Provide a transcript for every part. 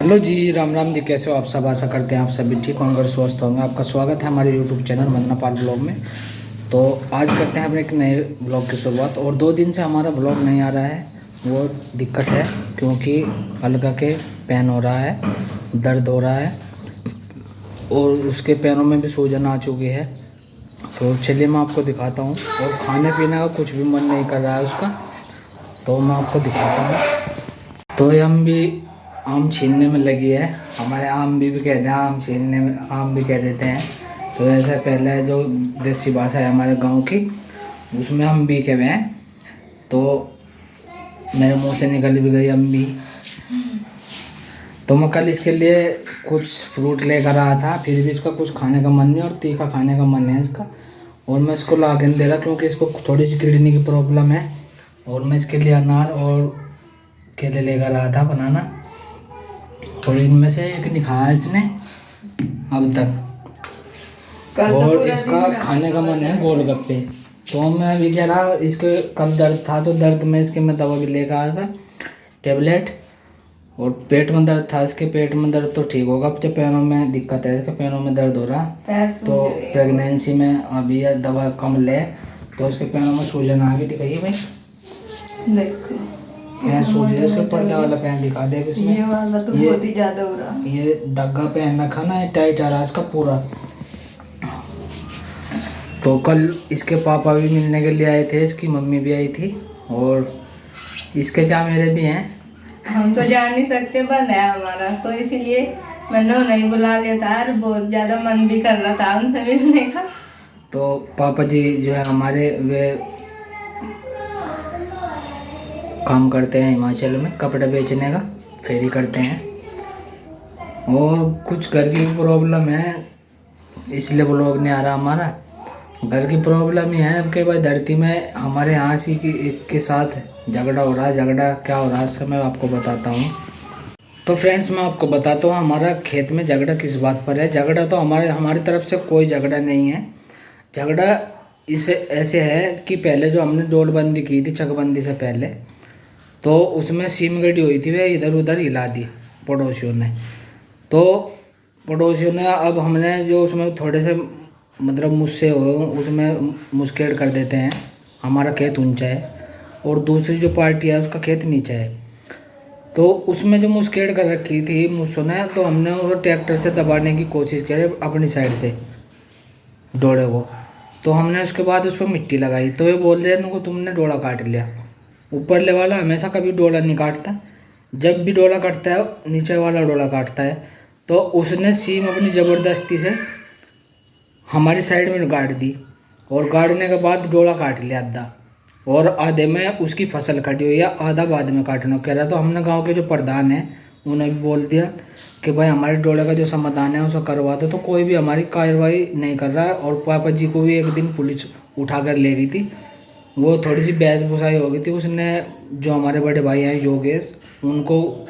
Hello जी, राम राम जी। कैसे हो आप सब? आशा करते हैं आप सभी ठीक होंगे और स्वस्थ होंगे। आपका स्वागत है हमारे यूट्यूब चैनल वंदना पाल ब्लॉग में। तो आज करते हैं अपने एक नए ब्लॉग की शुरुआत। और 2 दिन से हमारा ब्लॉग नहीं आ रहा है, वो दिक्कत है क्योंकि अलका के पेन हो रहा है, दर्द हो रहा है और उसके पैरों में भी सूजन आ चुकी है। तो चलिए मैं आपको दिखाता हूँ। और खाने पीने का कुछ भी मन नहीं कर रहा है उसका, तो मैं आपको दिखाता हूँ। तो ये हम भी आम छीनने में लगी है। हमारे आम भी कहते हैं, आम छीनने में आम भी कह देते हैं। तो ऐसे पहले जो देसी भाषा है हमारे गांव की, उसमें हम भी कहे हैं। तो मेरे मुंह से निकल भी गई हम भी। तो मैं कल इसके लिए कुछ फ्रूट लेकर आया था, फिर भी इसका कुछ खाने का मन नहीं और तीखा खाने का मन है इसका। और मैं इसको ला के नहीं दे रहा क्योंकि इसको थोड़ी सी किडनी की प्रॉब्लम है। और मैं इसके लिए अनार और केले लेकर आया था बनाना, और इनमें से एक नहीं खाया इसने अब तक। और इसका खाने का मन है गोलगप्पे। तो मैं अभी कह रहा, इसके कल दर्द था तो दर्द में इसके मैं दवा भी लेकर आया था, टेबलेट। और पेट में दर्द था, इसके पेट में दर्द तो ठीक होगा, अब जो पैरों में दिक्कत है, इसके पैरों में दर्द हो रहा। तो प्रेगनेंसी में अभी यह दवा कम ले तो उसके पैरों में सूजन आ गई। दिखाइए भाई, देखो पैर सूज है। उसके पल्ले वाला पैर दिखा दे इसमें। ये वाला तो बहुत ही ज्यादा हो रहा। ये धग्गा पहन रखा ना, ये टाइट आ रहा इसका पूरा। तो कल इसके पापा भी मिलने के लिए आए थे, इसकी मम्मी भी आई थी, और इसके क्या मेरे भी हैं। हम तो जा नहीं सकते, बंद है हमारा, तो इसीलिए मैंने उन्हें बुला लिया था। और बहुत ज्यादा मन भी कर रहा था उनसे मिलने का। तो पापा जी जो है हमारे, वे काम करते हैं हिमाचल में, कपड़े बेचने का फेरी करते हैं। और कुछ घर की प्रॉब्लम है इसलिए ब्लॉग नहीं आ रहा हमारा। घर की प्रॉब्लम ही है अब के भाई, धरती में हमारे यहाँ से एक के साथ झगड़ा हो रहा है। झगड़ा क्या हो रहा है उसका मैं आपको बताता हूँ। तो फ्रेंड्स, मैं आपको बताता हूँ हमारा खेत में झगड़ा किस बात पर है। झगड़ा तो हमारी तरफ से कोई झगड़ा नहीं है। झगड़ा इसे ऐसे है कि पहले जो हमने डोलबंदी की थी, चकबंदी से पहले, तो उसमें सीम गड़ी हुई थी, वे इधर उधर हिला दी पड़ोसियों ने। तो पड़ोसियों ने, अब हमने जो उसमें थोड़े से मतलब मुझसे हो, उसमें मुस्केड़ कर देते हैं। हमारा खेत ऊंचा है और दूसरी जो पार्टी है उसका खेत नीचा है। तो उसमें जो मुस्केड़ कर रखी थी मुझसे ने, तो हमने वो ट्रैक्टर से दबाने की कोशिश करी अपनी साइड से डोड़े को। तो हमने उसके बाद उस पर मिट्टी लगाई, तो ये बोल रहे हैं तुमने डोला काट लिया। ऊपर ले वाला हमेशा कभी डोला नहीं काटता, जब भी डोला काटता है नीचे वाला डोला काटता है। तो उसने सीम अपनी ज़बरदस्ती से हमारी साइड में गाड़ दी, और गाड़ने के बाद डोला काट लिया आधा, और आधे में उसकी फसल खड़ी हुई है, आधा बाद में काटना कह रहा। तो हमने गांव के जो प्रधान हैं उन्हें भी बोल दिया कि भाई हमारे डोले का जो समाधान है उसको करवा दो। तो कोई भी हमारी कार्रवाई नहीं कर रहा है। और पापा जी को भी एक दिन पुलिस उठा कर ले गई थी, वो थोड़ी सी बहस बुसाई हो गई थी। उसने जो हमारे बड़े भाई हैं योगेश, उनको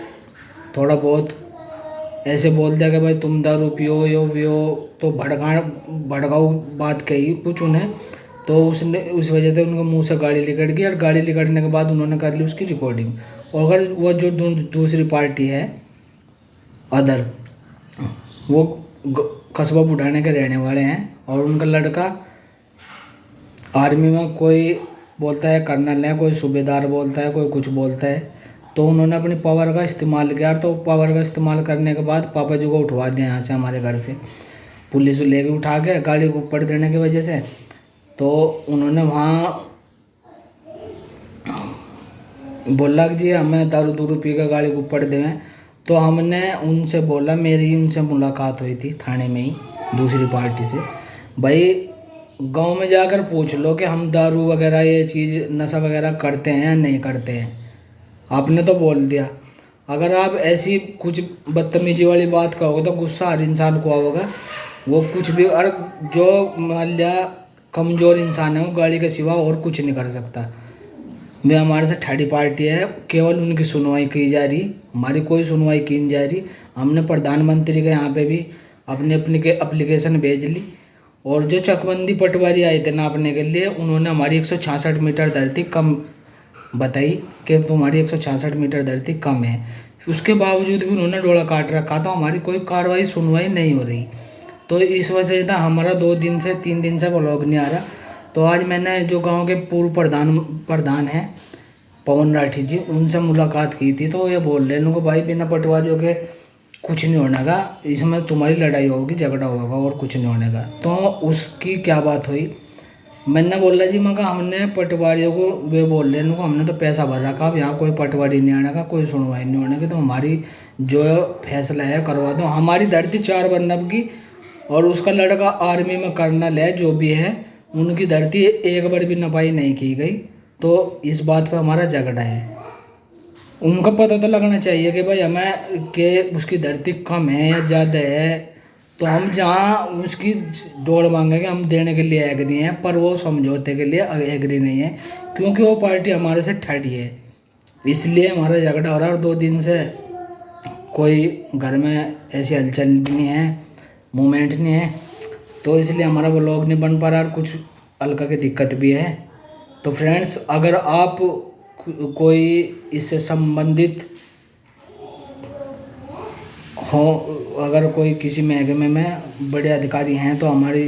थोड़ा बहुत ऐसे बोल दिया कि भाई तुम दारू पियो यो पियो, तो भड़काऊ बात कही कुछ उन्हें। तो उसने उस वजह से उनके मुंह से गाली निकल गई, और गाली निकलने के बाद उन्होंने कर ली उसकी रिकॉर्डिंग। और अगर वो जो दूसरी पार्टी है अदर, वो कस्बा बुढ़ाने के रहने वाले हैं, और उनका लड़का आर्मी में कोई बोलता है कर्नल है, कोई सूबेदार बोलता है, कोई कुछ बोलता है। तो उन्होंने अपनी पावर का इस्तेमाल किया। तो पावर का इस्तेमाल करने के बाद पापा जी को उठवा दिया यहाँ से, हमारे घर से पुलिस लेके उठा के गाड़ी को ऊपर देने की वजह से। तो उन्होंने वहाँ बोला कि जी हमें दारू दूरू पी कर गाड़ी को ऊपर देवें। तो हमने उनसे बोला, मेरी उनसे मुलाकात हुई थी थाने में ही दूसरी पार्टी से, भाई गांव में जाकर पूछ लो कि हम दारू वगैरह ये चीज़ नशा वगैरह करते हैं या नहीं करते हैं। आपने तो बोल दिया, अगर आप ऐसी कुछ बदतमीजी वाली बात कहोगे तो गुस्सा हर इंसान को होगा। वो कुछ भी, और जो मान लिया कमज़ोर इंसान है वो गाड़ी के सिवा और कुछ नहीं कर सकता। वे हमारे से थर्ड पार्टी है, केवल उनकी सुनवाई की जा रही, हमारी कोई सुनवाई की नहीं जा रही। हमने प्रधानमंत्री के यहाँ पे भी अपनी अपनी के एप्लीकेशन भेज ली। और जो चकबंदी पटवारी आए थे नापने के लिए, उन्होंने हमारी 166 मीटर धरती कम बताई कि तुम्हारी 166 मीटर धरती कम है। उसके बावजूद भी उन्होंने डोला काट रखा था, हमारी कोई कार्रवाई सुनवाई नहीं हो रही। तो इस वजह से हमारा 3 दिन से व्लॉग नहीं आ रहा। तो आज मैंने जो गांव के पूर्व प्रधान हैं पवन राठी जी, उनसे मुलाकात की थी। तो ये बोल रहे हैं भाई बिना पटवारियों के कुछ नहीं होने का, इसमें तुम्हारी लड़ाई होगी, झगड़ा होगा और कुछ नहीं होने का। तो उसकी क्या बात हुई, मैंने बोला जी मैं कहा हमने पटवारियों को, वे बोल रहे हैं हमने तो पैसा भर रखा, अब यहाँ कोई पटवारी नहीं आने का, कोई सुनवाई नहीं होने की, तो हमारी जो फैसला है करवा दो। हमारी धरती 4 बरनब की और उसका लड़का आर्मी में कर्नल है, जो भी है उनकी धरती एक बार भी नपाई नहीं की गई। तो इस बात पे हमारा झगड़ा है। उनका पता तो लगना चाहिए कि भाई हमें के उसकी धरती कम है या ज़्यादा है, तो हम जहाँ उसकी डोल मांगेंगे हम देने के लिए एग्री हैं, पर वो समझौते के लिए एग्री नहीं है, क्योंकि वो पार्टी हमारे से ठड़ी है, इसलिए हमारा झगड़ा हो रहा है। और 2 दिन से कोई घर में ऐसी हलचल भी नहीं है, मूवमेंट नहीं है, तो इसलिए हमारा व्लॉग नहीं बन पा रहा और कुछ हल्का की दिक्कत भी है। तो फ्रेंड्स, अगर आप कोई इससे संबंधित हो, अगर कोई किसी महकमे में बड़े अधिकारी हैं तो हमारी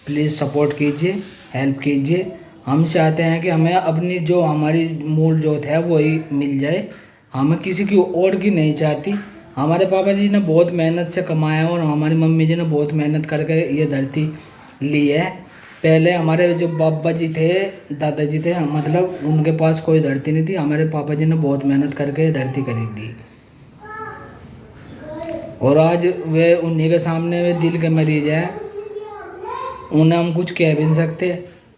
प्लीज़ सपोर्ट कीजिए, हेल्प कीजिए। हम चाहते हैं कि हमें अपनी जो हमारी मूल जोत है वही मिल जाए, हमें किसी की और की नहीं चाहती। हमारे पापा जी ने बहुत मेहनत से कमाया और हमारी मम्मी जी ने बहुत मेहनत करके ये धरती ली है। पहले हमारे जो बाबा जी थे, दादाजी थे, मतलब उनके पास कोई धरती नहीं थी, हमारे पापा जी ने बहुत मेहनत करके ये धरती खरीदी। और आज वे उन्हीं के सामने वे दिल के मरीज हैं, उन्हें हम कुछ कह भी नहीं सकते,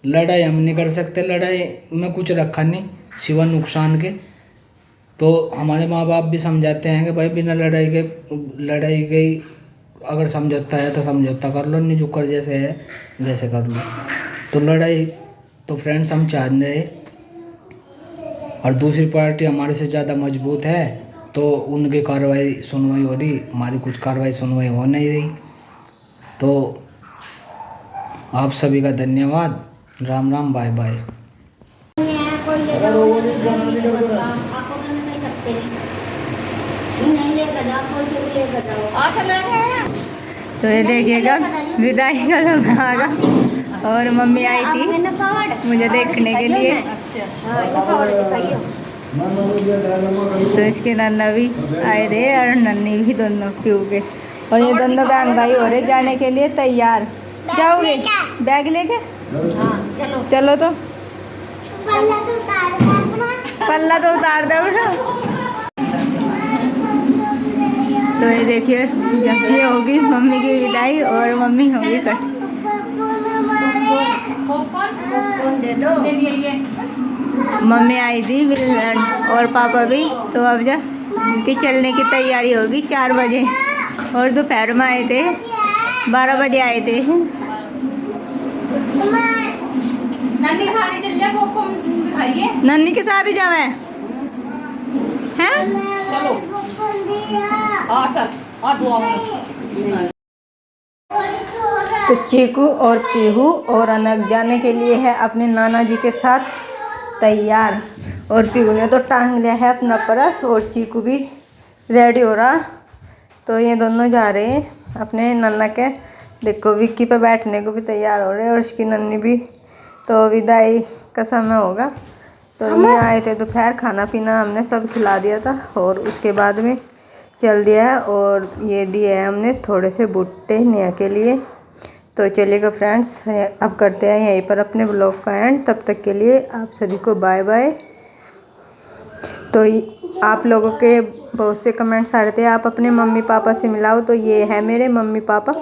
लड़ाई हम नहीं कर सकते, लड़ाई में कुछ रखा नहीं सिवा नुकसान के। तो हमारे माँ बाप भी समझाते हैं कि भाई बिना लड़ाई के अगर समझौता है तो समझौता कर लो, नहीं जुकर जैसे है वैसे कर लो। तो लड़ाई तो फ्रेंड्स हम चाह नहीं रहे, और दूसरी पार्टी हमारे से ज़्यादा मजबूत है तो उनकी कार्रवाई सुनवाई हो रही, हमारी कुछ कार्रवाई सुनवाई हो नहीं रही। तो आप सभी का धन्यवाद, राम राम, बाय बाय। तो ये देखिएगा विदाई का लोग आगा, और मम्मी आई थी मुझे देखने के लिए, तो इसके नन्ना भी आए थे और नन्नी भी, दोनों क्यों के। और ये दोनों बहन भाई हो रहे जाने के लिए तैयार। जाओगे बैग लेके? चलो तो पल्ला तो उतार दो बेटा। तो ये देखिए जब ये होगी मम्मी की विदाई और मम्मी होगी कट। मम्मी आई थी और पापा भी, तो अब जा उनकी चलने की तैयारी होगी 4 बजे, और दोपहर में आए थे 12 बजे आए थे। नन्नी सारी चल जा, दिखाइए नन्नी के साथ ही जावे हैं। चलो चल तो चीकू और पीहू और अनक जाने के लिए है अपने नाना जी के साथ तैयार, और पीहू ने तो टांग लिया है अपना परस, और चीकू भी रेडी हो रहा। तो ये दोनों जा रहे हैं अपने नाना के, देखो विक्की पे बैठने को भी तैयार हो रहे हैं, और उसकी नन्नी भी। तो विदाई का समय होगा। तो ये आए थे दोपहर, खाना पीना हमने सब खिला दिया था, और उसके बाद में चल दिया है, और ये दिए है हमने थोड़े से भुट्टे नेहा के लिए। तो चलिएगा फ्रेंड्स, अब करते हैं यहीं पर अपने ब्लॉग का एंड। तब तक के लिए आप सभी को बाय बाय। तो आप लोगों के बहुत से कमेंट्स आ रहे थे आप अपने मम्मी पापा से मिलाओ, तो ये है मेरे मम्मी पापा।